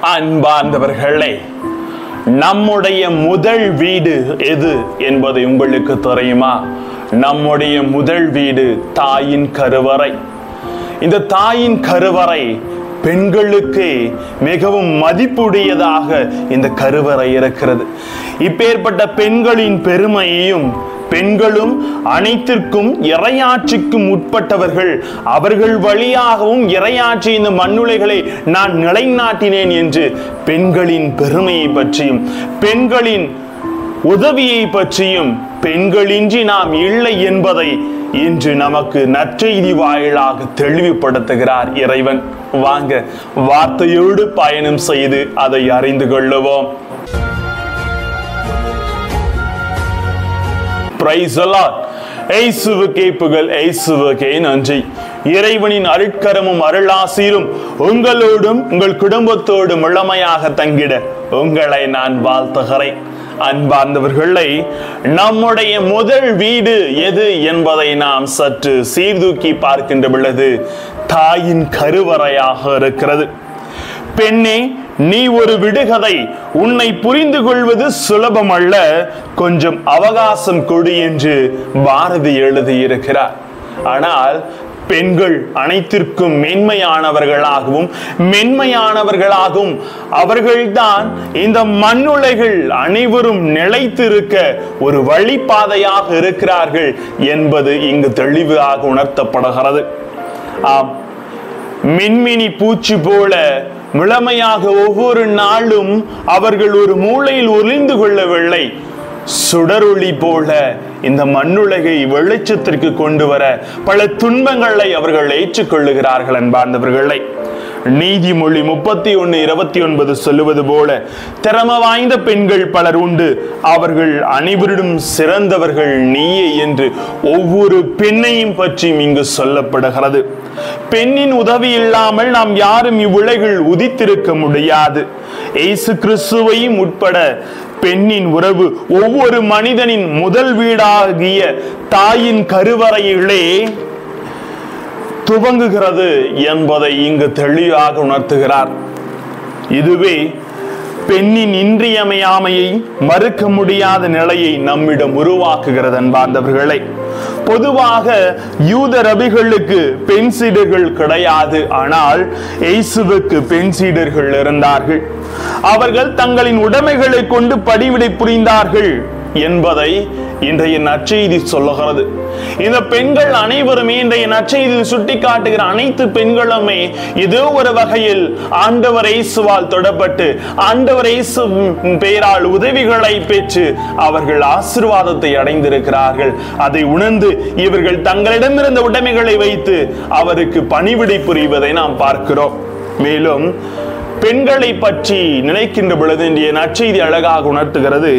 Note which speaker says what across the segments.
Speaker 1: அன்பார்ந்தவர்களே, நம்முடைய முதல் வீடு எது என்பது உங்களுக்கு தெரியுமா? நம்முடைய முதல் வீடு தாயின் கருவறை. இந்த தாயின் கருவறை பெண்களுக்கு மிகவும் மதிப்புடையதாக இந்த கருவறை இருக்கிறது. இப்பேற்பட்ட பெண்களின் பெருமையையும், பெண்களும் அனைத்திற்கும் இறையாட்சிக்கும் உட்பட்டவர்கள், அவர்கள் வழியாகவும் இறையாட்சி இந்த மண்ணுலைகளை நான் நிலைநாட்டினேன் என்று பெண்களின் பெருமையை பற்றியும், பெண்களின் உதவியை பற்றியும், பெண்களின்றி நாம் இல்லை என்பதை இன்று நமக்கு நற்செய்தி வாயிலாக தெளிவுபடுத்துகிறார் இறைவன். வாங்க வார்த்தையோடு பயணம் செய்து அதை அறிந்து கொள்ளுவோம். Praise the Lord. இயேசுவுக்கே புகழ், இயேசுவுக்கே நன்றி. இறைவனின் அருட்கரமும் அருளாசீரும் உங்களோடும் உங்கள் குடும்பத்தோடும் முழுமையாக தங்கிட உங்களை நான் வாழ்த்துகிறேன். அன்பார்ந்தவர்களை, நம்முடைய முதல் வீடு எது என்பதை நாம் சற்று சீர்தூக்கி பார்க்கின்ற பொழுது தாயின் கருவறையாக இருக்கிறது. பெண்ணே, நீ ஒரு விடுகதை, உன்னை புரிந்து கொள்வது சுலபம் அல்ல, கொஞ்சம் அவகாசம் கொடு என்று பாரதி எழுதியிருக்கிறார். ஆனால் பெண்கள் அனைத்திற்கும் மென்மையானவர்களாகவும் அவர்கள்தான் இந்த மண்ணுலைகள் அனைவரும் நிலைத்திருக்க ஒரு வழிபாதையாக இருக்கிறார்கள் என்பது இங்கு தெளிவாக உணர்த்தப்படுகிறது. ஆம், மின்மினி பூச்சி போல முழுமையாக ஒவ்வொரு நாளும் அவர்கள் ஒரு மூலையில் ஒளிந்து கொள்ளவில்லை. சுடரொளி போல இந்த மண்ணுலகை வெளிச்சத்திற்கு கொண்டு வர பல துன்பங்களை அவர்கள் ஏற்றுக்கொள்ளுகிறார்கள். அன்பார்ந்தவர்களை, நீதிமொழி 31:29 சொல்லுவது போல, திறமை வாய்ந்த பெண்கள் பலர் உண்டு, அவர்கள் அனைவரிடம் சிறந்தவர்கள் நீயே என்று ஒவ்வொரு பெண்ணையும் பற்றியும் இங்கு சொல்லப்படுகிறது. பெண்ணின் உதவி இல்லாமல் நாம் யாரும் இவ்வுலகில் உதித்திருக்க முடியாது. இயேசு கிறிஸ்துவையும் உட்பட பெண்ணின் உறவு ஒவ்வொரு மனிதனின் முதல் வீடாகிய தாயின் கருவறையிலே துவங்குகிறது என்பதை இங்கு தெளிவாக உணர்த்துகிறார். இதுவே பெண்ணின் இன்றியமையாமையை மறுக்க முடியாத நிலையை நம்மிடம் உருவாக்குகிறது. அன்பார்ந்தவர்களை, பொதுவாக யூத ரபிகளுக்கு பெண் சீடர்கள் கிடையாது. ஆனால் இயேசுவுக்கு பெண் சீடர்கள் இருந்தார்கள். அவர்கள் தங்களின் உடைமைகளை கொண்டு பணிவிடை புரிந்தார்கள் என்பதை இன்றைய நற்செய்தி சொல்லுகிறது. இந்த பெண்கள் அனைவருமே, இன்றைய நற்செய்தியில் சுட்டி காட்டுகிற அனைத்து பெண்களுமே ஏதோ ஒரு வகையில் ஆண்டவர் இயேசுவால் தொடப்பட்டு, ஆண்டவர் இயேசு பெயரால் உதவிகளை பெற்று அவர்கள் ஆசீர்வாதத்தை அடைந்திருக்கிறார்கள். அதை உணர்ந்து இவர்கள் தங்களிடமிருந்த உடைமைகளை வைத்து அவருக்கு பணிவிடை புரிவதை நாம் பார்க்கிறோம். மேலும் பெண்களை பற்றி நினைக்கின்ற பொழுது இன்றைய நற்செய்தி அழகாக உணர்த்துகிறது.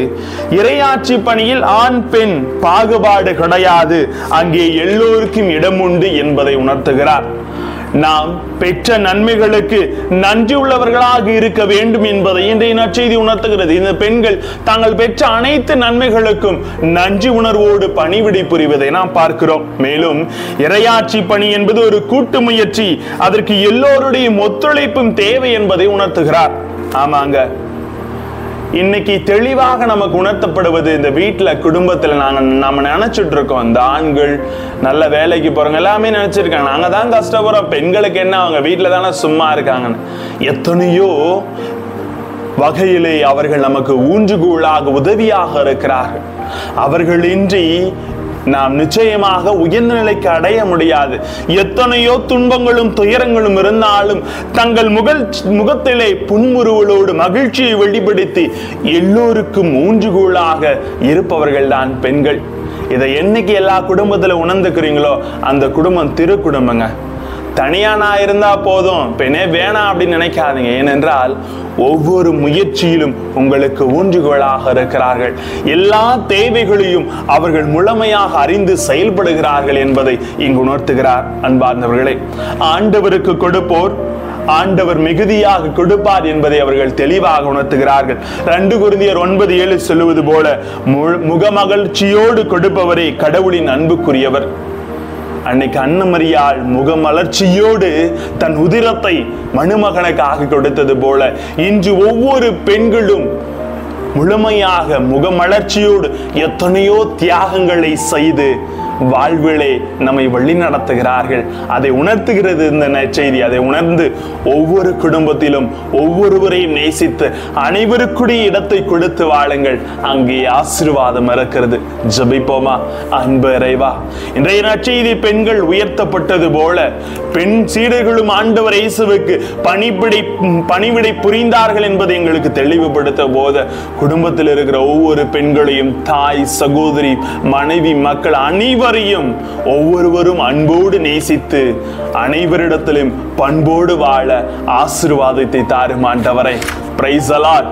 Speaker 1: இறையாட்சி பணியில் ஆண் பெண் பாகுபாடு கிடையாது, அங்கே எல்லோருக்கும் இடம் உண்டு என்பதை உணர்த்துகிறார். நாம் பெற்ற நன்மைகளுக்கு நன்றி உள்ளவர்களாக இருக்க வேண்டும் என்பதை இன்றைய நற்செய்தி உணர்த்துகிறது. இந்த பெண்கள் தாங்கள் பெற்ற அனைத்து நன்மைகளுக்கும் நன்றி உணர்வோடு பணிவிடை புரிவதை நாம் பார்க்கிறோம். மேலும் இறையாட்சி பணி என்பது ஒரு கூட்டு முயற்சி, அதற்கு எல்லோருடைய ஒத்துழைப்பும் தேவை என்பதை உணர்த்துகிறார். ஆமாங்க, இன்னைக்கு தெளிவாக நமக்கு உணர்த்தப்படுவது, இந்த வீட்டுல குடும்பத்துல நம்ம நினைச்சிட்டு இருக்கோம், இந்த ஆண்கள் நல்ல வேலைக்கு போறவங்க எல்லாமே நினைச்சிருக்காங்க, நாங்க தான் கஷ்டப்படுறோம், பெண்களுக்கு என்ன, அவங்க வீட்டுல தானே சும்மா இருக்காங்கன்னு. எத்தனையோ வகையிலே அவர்கள் நமக்கு ஊன்றுகோலாக உதவியாக இருக்கிறார்கள். அவர்களின்றி நாம் நிச்சயமாக உயர்ந்த நிலைக்கு அடைய முடியாது. எத்தனையோ துன்பங்களும் துயரங்களும் இருந்தாலும் தங்கள் முகத்திலே புன்முறுவலோடு மகிழ்ச்சியை வெளிப்படுத்தி எல்லோருக்கும் ஊன்றுகோலாக இருப்பவர்கள் தான் பெண்கள். இதை என்னைக்கு எல்லா குடும்பத்துல உணர்ந்துக்கிறீங்களோ அந்த குடும்பம் திரு குடும்பங்க. தனியா நான் இருந்தா போதும், பெண்ணே வேணாம் அப்படின்னு நினைக்காதீங்க. ஏனென்றால் ஒவ்வொரு முயற்சியிலும் உங்களுக்கு ஊன்றுகோலாக இருக்கிறார்கள். எல்லா தேவைகளையும் அவர்கள் முழுமையாக அறிந்து செயல்படுகிறார்கள் என்பதை இங்கு உணர்த்துகிறார். அன்பார்ந்தவர்களே, ஆண்டவருக்கு கொடுப்போர் ஆண்டவர் மிகுதியாக கொடுப்பார் என்பதை அவர்கள் தெளிவாக உணர்த்துகிறார்கள். 2 கொரிந்தியர் 9:7 சொல்லுவது போல, முகமகிழ்ச்சியோடு கொடுப்பவரே கடவுளின் அன்புக்குரியவர். அன்னைக்கு அன்னமரியாள் முகமலர்ச்சியோடு தன் உதிரத்தை மணமகனுக்காக கொடுத்தது போல இன்று ஒவ்வொரு பெண்களும் முழுமையாக முகமலர்ச்சியோடு எத்தனையோ தியாகங்களை செய்து வாழ்விலே நம்மை வழி நடத்துகிறார்கள். அதை உணர்த்துகிறது இந்த நற்செய்தி. அதை உணர்ந்து ஒவ்வொரு குடும்பத்திலும் ஒவ்வொருவரையும் நேசித்து அனைவருக்குடைய இடத்தை கொடுத்து வாழுங்கள். அங்கே ஆசீர்வாதம் இருக்கிறது. ஜெபிப்போமா? அன்பு இறைவா, இன்றைய நற்செய்தி பெண்கள் உயர்த்தப்பட்டது போல பெண் சீடர்களும் ஆண்டவர் இயேசுவுக்கு பணிவிடை புரிந்தார்கள் என்பதை எங்களுக்கு தெளிவுபடுத்த போது குடும்பத்தில் இருக்கிற ஒவ்வொரு பெண்களையும் தாய், சகோதரி, மனைவி, மக்கள் அனைவரையும் ஒவ்வொருவரும் அன்போடு நேசித்து அனைவரிடத்திலும் பண்போடு வாழ ஆசீர்வாதத்தை தாரும் ஆண்டவரே. Praise the Lord.